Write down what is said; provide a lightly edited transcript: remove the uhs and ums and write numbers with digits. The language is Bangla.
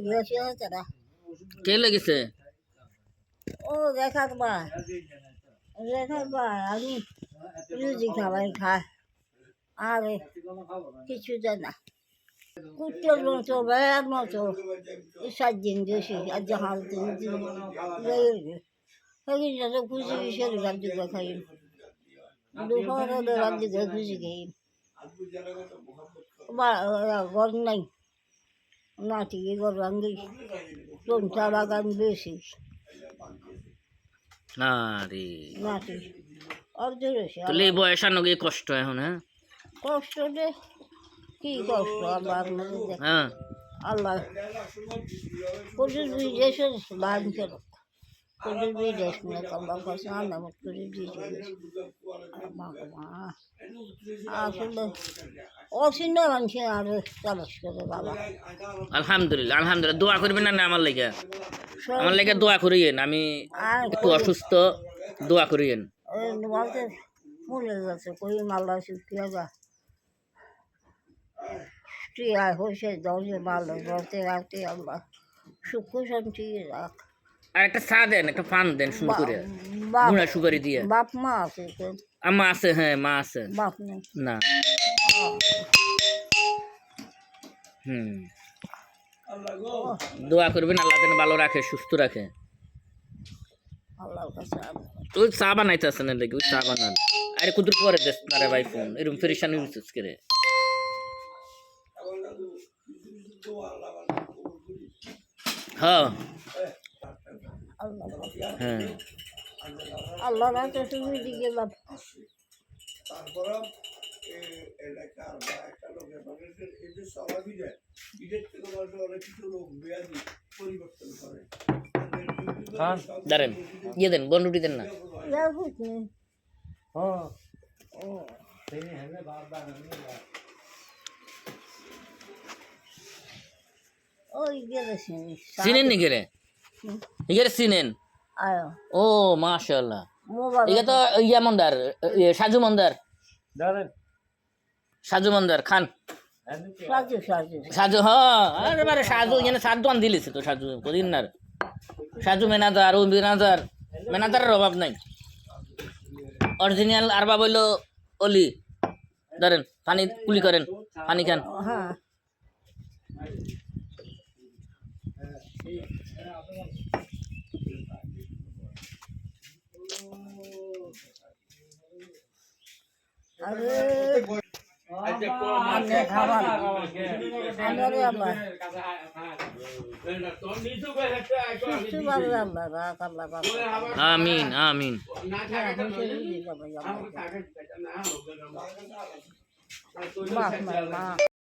গেছে তারা কে লেগেছে? ও রেখার বা আমি রুজি খাবার খাই আর কিছু দেয় না কুত্তর মতো বেড়ার মতো 7 দিন বেশি আর জাহাজ তো খুশি হিসেবে রাজ্য খাই দুপুরে রাজ্য খুশি খাই ঘর নাই নাটি ঘর ভাঙ্গি লঙ্কা বাগান বেশি আরে নাটি অর্ধেক বেশি তাহলে এই বয়স আর নগে কষ্ট এখন, হ্যাঁ কষ্ট দে কি কষ্ট আল্লাহ আপনাদের দেখ হ্যাঁ আল্লাহ কোটির বিদেশের বান কেন কোটির বিদেশ নিয়ে কবার কাছে আন্দামত করে দিয়েছে আসলে অচিন্ত মানুষে আরো তালাশ করে বাবা আলহামদুলিল্লাহ আলহামদুলিল্লাহ দোয়া করবেন না আমার লেগে? আমার লেগে দোয়া করিয়েন, আমি একটু অসুস্থ, দোয়া করিয়েন। বলতে মনে যাচ্ছে কই মাল্লা শিখিয়া যা টিয়া হয়েছে দশে মাল্লা বলতে রাখতে আল্লাহ সুখ শান্তি রাখ আর একটা চা দেন, একটা পান দেন শুরু করে গুঁড়া সুগারি দিয়ে। বাপ মা আছে তো আম্মা আছে, হ্যাঁ মা আছে। বাপ নেই না দোয়া করবেন আল্লাহ যেন ভালো রাখে, সুস্থ রাখে। আল্লাহর কাছে ওই চা বানাইতে আছে না লেগে, ওই চা বানান। আরে কুদুর পরে দেশ না রে ভাই ফোন, এরকম ফেরিশান মিসেস করে। হ্যাঁ হ্যাঁ আল্লাহ রাখে তুমি দিকে বাপ দাঁড়েন ইয়ে দেন, বন্ডুটি দেন না। ওই গেছে চিনেন নি গেলে ইগের চিনেন? আয়ো ও মাশাআল্লাহ, মোবাইল এটা তো ইয়া মন্দার, সাজু মন্দার, সাজু মন্দার খান সাজু সাজু সাজু। হ্যাঁ আরে বারে সাজু এখানে সাত দোয়ান দিলিছে তো সাজু কদিন না সাজু ম্যানেজার, ও ম্যানেজারের অভাব নাই। অরিজিনাল আর বা বললো অলি। ধরেন পানি কুলি করেন, পানি খান। হ্যাঁ আরে আমি খাবার আমি আবার সুস্থ ভাবে আল্লাহ রাখ আল্লাহ বাবা আমিন আমিন। বাপ মা